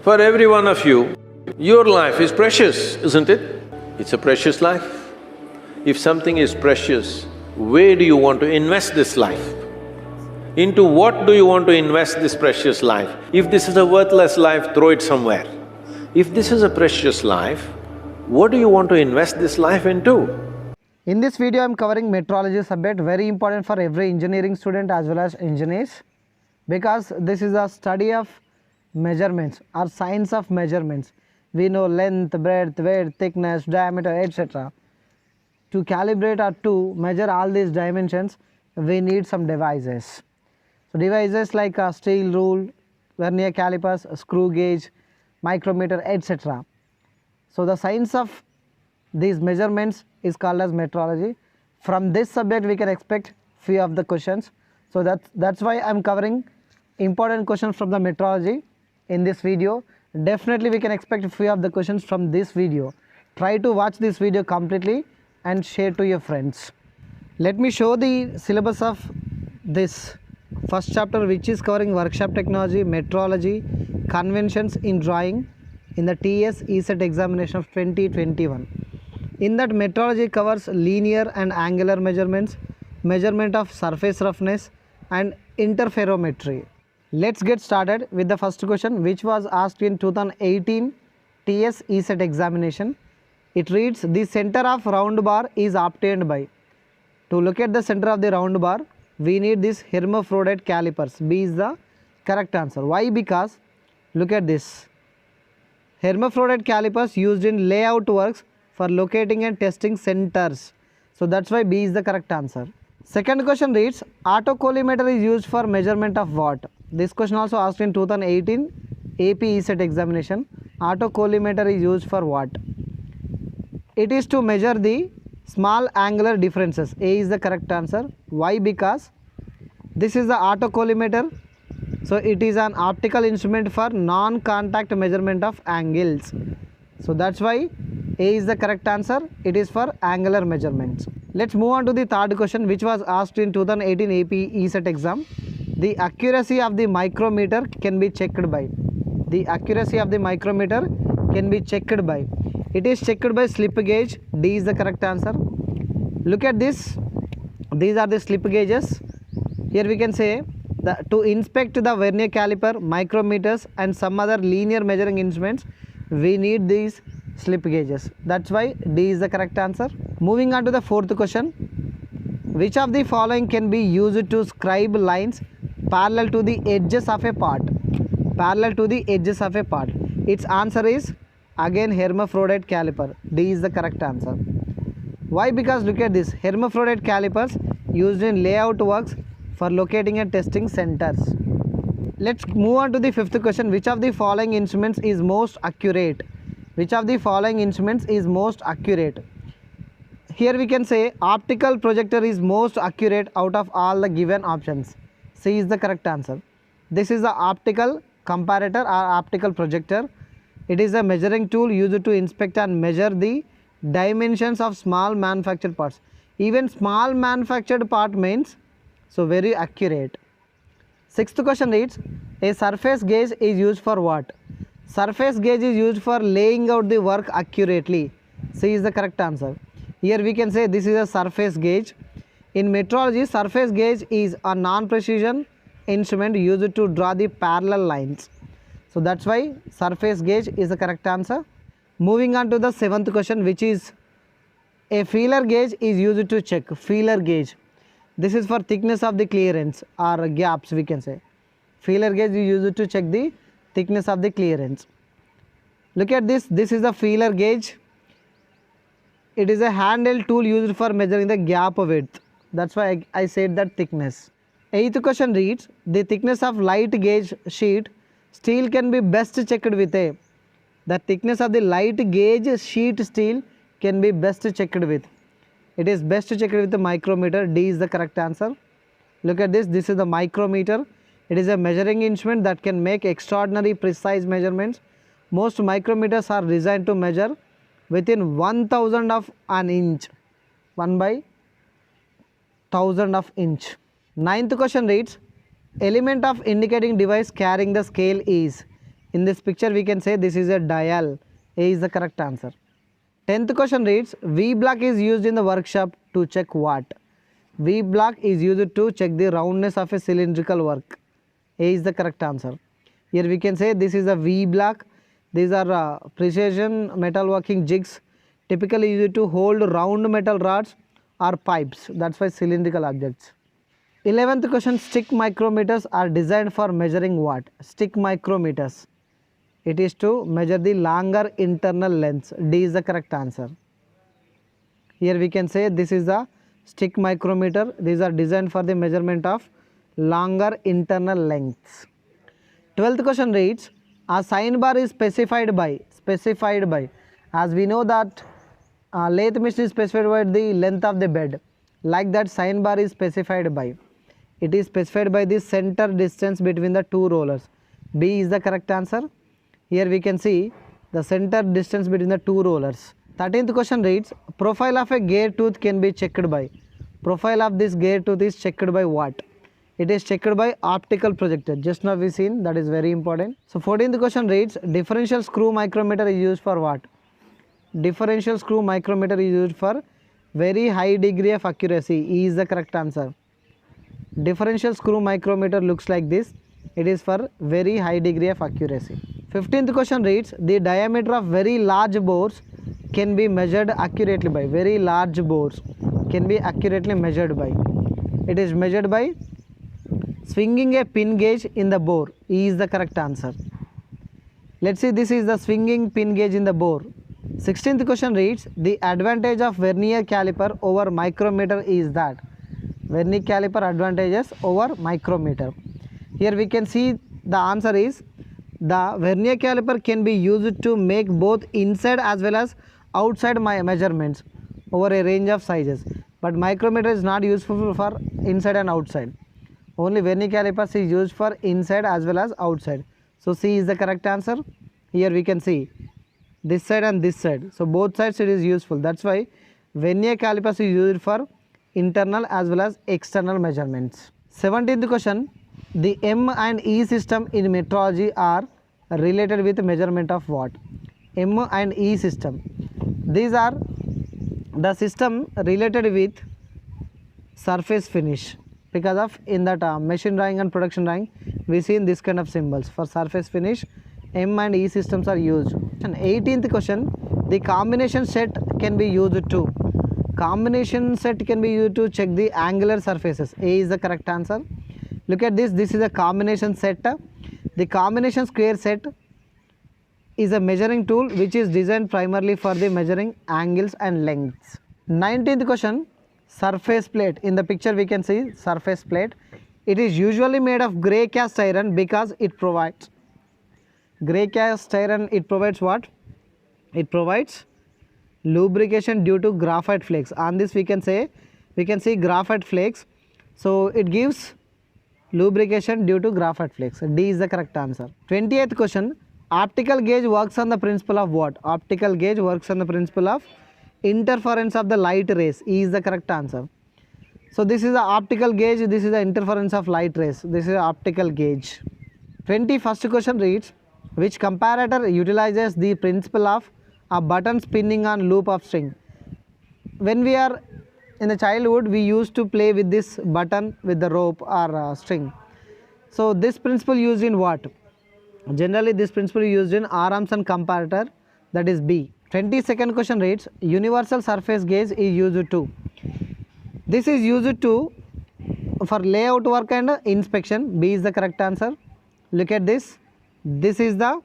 For every one of you, your life is precious, isn't it? It's a precious life. If something is precious, where do you want to invest this life? Into what do you want to invest this precious life? If this is a worthless life, throw it somewhere. If this is a precious life, what do you want to invest this life into? In this video, I am covering metrology subject, very important for every engineering student as well as engineers, because this is a study of measurements or science of measurements. We know length, breadth, width, thickness, diameter, etc. To calibrate or to measure all these dimensions, we need some devices. So devices like a steel rule, vernier calipers, a screw gauge, micrometer, etc. So the science of these measurements is called as metrology. From this subject we can expect few of the questions. So that's why I am covering important questions from the metrology in this video. Definitely we can expect few of the questions from this video. Try to watch this video completely and share to your friends. Let me show the syllabus of this first chapter, which is covering workshop technology, metrology, conventions in drawing in the TS ESET examination of 2021. In that, metrology covers linear and angular measurements, measurement of surface roughness and interferometry. Let's get started with the first question, which was asked in 2018 TS ESET examination. It reads, the center of round bar is obtained by. To look at the center of the round bar, we need this hermaphrodite calipers. B is the correct answer. Why? Because look at this. Hermaphrodite calipers used in layout works for locating and testing centers. So that's why B is the correct answer. Second question reads, autocollimeter is used for measurement of what? This question also asked in 2018 AP ESET examination. Autocollimeter is used for what? It is to measure the small angular differences. A is the correct answer. Why? Because this is the autocollimeter. So it is an optical instrument for non-contact measurement of angles. So that's why A is the correct answer. It is for angular measurements. Let's move on to the third question, which was asked in 2018 AP ESET exam. The accuracy of the micrometer can be checked by. The accuracy of the micrometer can be checked by. It is checked by slip gauge. D is the correct answer. Look at this. These are the slip gauges. Here we can say that to inspect the vernier caliper, micrometers and some other linear measuring instruments, we need these slip gauges. That's why D is the correct answer. Moving on to the fourth question. Which of the following can be used to scribe lines parallel to the edges of a part? Parallel to the edges of a part. Its answer is again hermaphrodite caliper. D is the correct answer. Why? Because look at this. Hermaphrodite calipers used in layout works for locating and testing centers. Let's move on to the fifth question. Which of the following instruments is most accurate? Which of the following instruments is most accurate? Here we can say optical projector is most accurate out of all the given options. C is the correct answer. This is the optical comparator or optical projector. It is a measuring tool used to inspect and measure the dimensions of small manufactured parts. Even small manufactured part means so very accurate. Sixth question reads, a surface gauge is used for what? Surface gauge is used for laying out the work accurately. C is the correct answer. Here we can say this is a surface gauge. In metrology, surface gauge is a non-precision instrument used to draw the parallel lines. So that's why surface gauge is the correct answer. Moving on to the seventh question, which is a feeler gauge is used to check. Feeler gauge. This is for thickness of the clearance or gaps, we can say. Feeler gauge is used to check the thickness of the clearance. Look at this. This is the feeler gauge. It is a handheld tool used for measuring the gap width. That's why I said that thickness. Eighth question reads, the thickness of light gauge sheet steel can be best checked with a. The thickness of the light gauge sheet steel can be best checked with. It is best checked with the micrometer. D is the correct answer. Look at this. This is the micrometer. It is a measuring instrument that can make extraordinary precise measurements. Most micrometers are designed to measure within 1,000 of an inch. 1/1000 of inch. Ninth question reads, element of indicating device carrying the scale is. In this picture we can say this is a dial. A is the correct answer. 10th question reads, V block is used in the workshop to check what? V block is used to check the roundness of a cylindrical work. A is the correct answer. Here we can say this is a V block. These are precision metalworking jigs typically used to hold round metal rods or pipes. That's why cylindrical objects. 11th question, stick micrometers are designed for measuring what? Stick micrometers. It is to measure the longer internal lengths. D is the correct answer. Here we can say this is the stick micrometer. These are designed for the measurement of longer internal lengths. 12th question reads, a sign bar is specified by, as we know that lathe machine is specified by the length of the bed. Like that, sign bar is specified by, it is specified by the center distance between the two rollers. B is the correct answer. Here we can see the center distance between the two rollers. 13th question reads, profile of a gear tooth can be checked by. Profile of this gear tooth is checked by what? It is checked by optical projector. Just now we seen, that is very important. So 14th question reads, differential screw micrometer is used for what? Differential screw micrometer is used for very high degree of accuracy. E is the correct answer. Differential screw micrometer looks like this. It is for very high degree of accuracy. 15th question reads, the diameter of very large bores can be measured accurately by. Very large bores can be accurately measured by. It is measured by swinging a pin gauge in the bore. E is the correct answer. Let's see, this is the swinging pin gauge in the bore. 16th question reads, the advantage of vernier caliper over micrometer is that. Vernier caliper advantages over micrometer. Here we can see the answer is, the vernier caliper can be used to make both inside as well as outside measurements over a range of sizes. But micrometer is not useful for inside and outside. Only vernier calipers is used for inside as well as outside. So C is the correct answer. Here we can see this side and this side. So both sides it is useful. That's why vernier calipers is used for internal as well as external measurements. 17th question, the M and E system in metrology are related with measurement of what? M and E system. These are the system related with surface finish, because of in that machine drawing and production drawing we see in this kind of symbols. For surface finish, M and E systems are used. And 18th question, the combination set can be used to. Combination set can be used to check the angular surfaces. A is the correct answer. Look at this, this is a combination set. The combination square set is a measuring tool which is designed primarily for the measuring angles and lengths. 19th question, surface plate. In the picture we can see surface plate. It is usually made of grey cast iron because it provides, grey cast iron, it provides what? It provides lubrication due to graphite flakes. On this we can see graphite flakes. So it gives lubrication due to graphite flakes. D is the correct answer. 28th question, optical gauge works on the principle of what? Optical gauge works on the principle of interference of the light rays. E is the correct answer. So this is the optical gauge, this is the interference of light rays. This is the optical gauge. 21st question reads, which comparator utilizes the principle of a button spinning on loop of string? When we are in the childhood, we used to play with this button with the rope or string. So this principle used in what? Generally this principle used in Aronson comparator, that is B. 22nd question reads, universal surface gauge is used to. This is used to for layout work and inspection. B is the correct answer. Look at this. This is the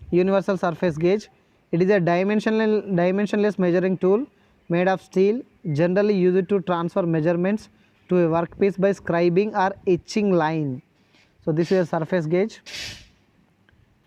universal surface gauge. It is a dimensionless measuring tool made of steel, generally used to transfer measurements to a workpiece by scribing or etching line. So this is a surface gauge.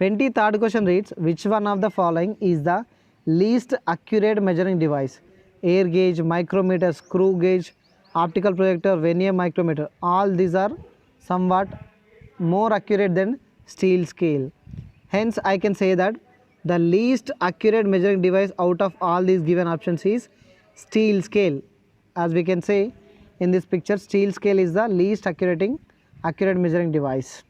23rd question reads, which one of the following is the least accurate measuring device? Air gauge, micrometer, screw gauge, optical projector, vernier micrometer. All these are somewhat more accurate than steel scale. Hence I can say that the least accurate measuring device out of all these given options is steel scale. As we can say in this picture, steel scale is the least accurate measuring device.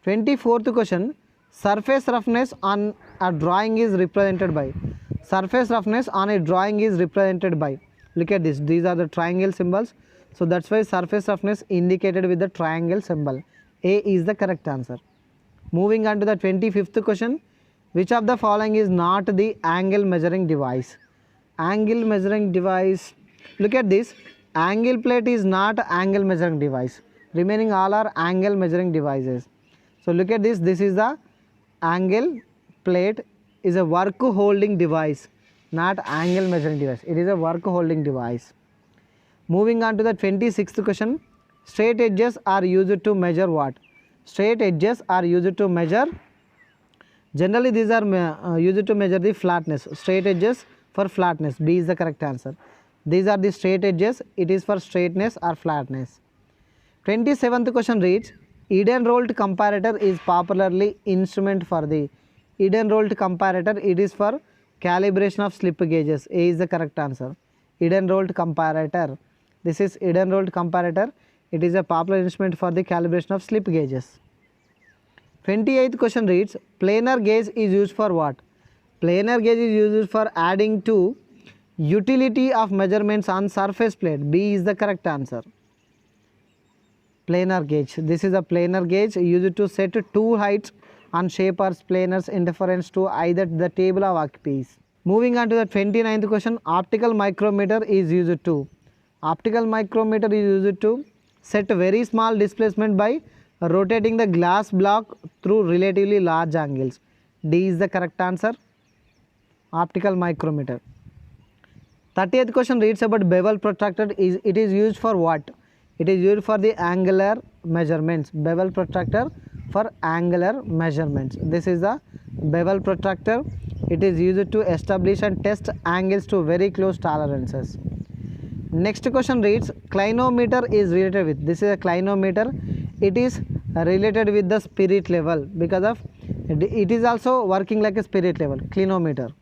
24th question, surface roughness on a drawing is represented by. Surface roughness on a drawing is represented by. Look at this. These are the triangle symbols. So that's why surface roughness indicated with the triangle symbol. A is the correct answer. Moving on to the 25th question. Which of the following is not the angle measuring device? Angle measuring device. Look at this. Angle plate is not angle measuring device. Remaining all are angle measuring devices. So look at this. This is the angle plate is a work holding device, not angle measuring device. It is a work holding device. Moving on to the 26th question. Straight edges are used to measure what? Straight edges are used to measure. Generally these are used to measure the flatness. Straight edges for flatness. B is the correct answer. These are the straight edges. It is for straightness or flatness. 27th question reads, Eden rolled comparator is popularly instrument for the. Eden rolled comparator, it is for calibration of slip gauges. A is the correct answer. Eden rolled comparator. This is Eden rolled comparator. It is a popular instrument for the calibration of slip gauges. 28th question reads, planar gauge is used for what? Planar gauge is used for adding to utility of measurements on surface plate. B is the correct answer. Planar gauge. This is a planar gauge used to set two heights on shapers, planars, interference to either the table of workpiece. Moving on to the 29th question, optical micrometer is used to. Optical micrometer is used to set very small displacement by rotating the glass block through relatively large angles. D is the correct answer. Optical micrometer. 30th question reads about bevel protractor. It is used for what? It is used for the angular measurements. Bevel protractor for angular measurements. This is the bevel protractor. It is used to establish and test angles to very close tolerances. Next question reads, clinometer is related with. This is a clinometer. It is related with the spirit level because of it is also working like a spirit level. Clinometer.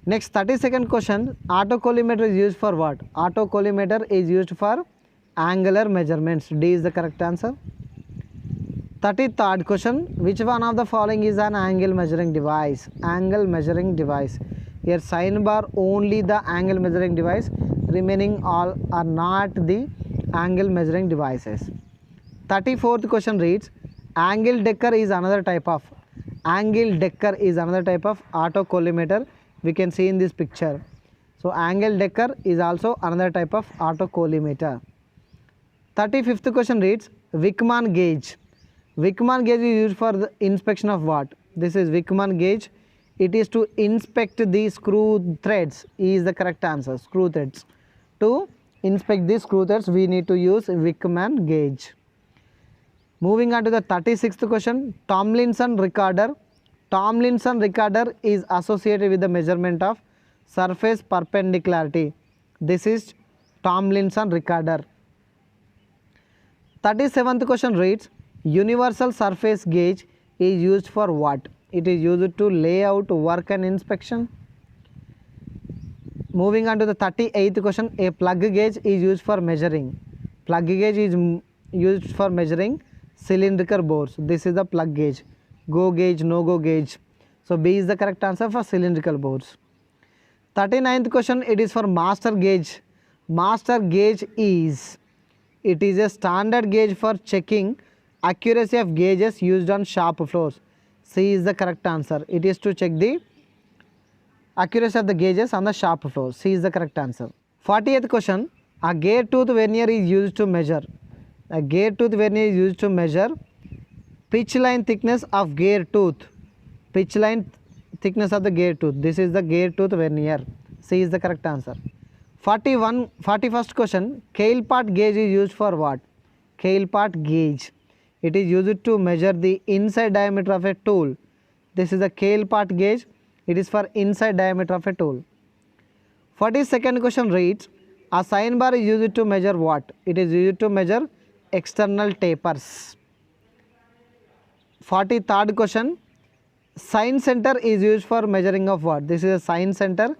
Next 32nd question, autocollimator is used for what? Autocollimator is used for angular measurements. D is the correct answer. 33rd question, which one of the following is an angle measuring device? Angle measuring device. Here sine bar only the angle measuring device, remaining all are not the angle measuring devices. 34th question reads, angle decker is another type of. Angle decker is another type of autocollimator we can see in this picture. So angle decker is also another type of autocollimator. 35th question reads, Wickman gauge. Wickman gauge is used for the inspection of what? This is Wickman gauge. It is to inspect the screw threads. E is the correct answer. Screw threads. To inspect the screw threads, we need to use Wickman gauge. Moving on to the 36th question, Tomlinson recorder. Tomlinson recorder is associated with the measurement of surface perpendicularity. This is Tomlinson recorder. 37th question reads, universal surface gauge is used for what? It is used to lay out work and inspection. Moving on to the 38th question, a plug gauge is used for measuring. Plug gauge is used for measuring cylindrical bores. This is the plug gauge. Go gauge, no go gauge. So B is the correct answer for cylindrical bores. 39th question, it is for master gauge. Master gauge is, it is a standard gauge for checking accuracy of gauges used on shop floors. C is the correct answer. It is to check the accuracy of the gauges on the shop floor. C is the correct answer. 40th question, a gear tooth vernier is used to measure. A gear tooth vernier is used to measure pitch line thickness of gear tooth. Pitch line thickness of the gear tooth. This is the gear tooth vernier. C is the correct answer. 41st question, Cale part gauge is used for what? Cale part gauge. It is used to measure the inside diameter of a tool. This is the Cale part gauge. It is for inside diameter of a tool. 42nd question reads, a sine bar is used to measure what? It is used to measure external tapers. 43rd question, sine center is used for measuring of what? This is a sine center.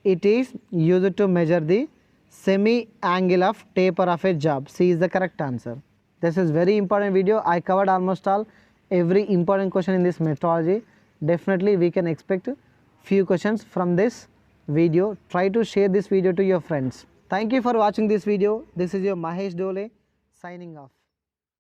It is used to measure the semi angle of taper of a job. C is the correct answer. This is very important video. I covered almost all every important question in this metrology. Definitely we can expect few questions from this video. Try to share this video to your friends. Thank you for watching this video. This is your Mahesh Dole signing off.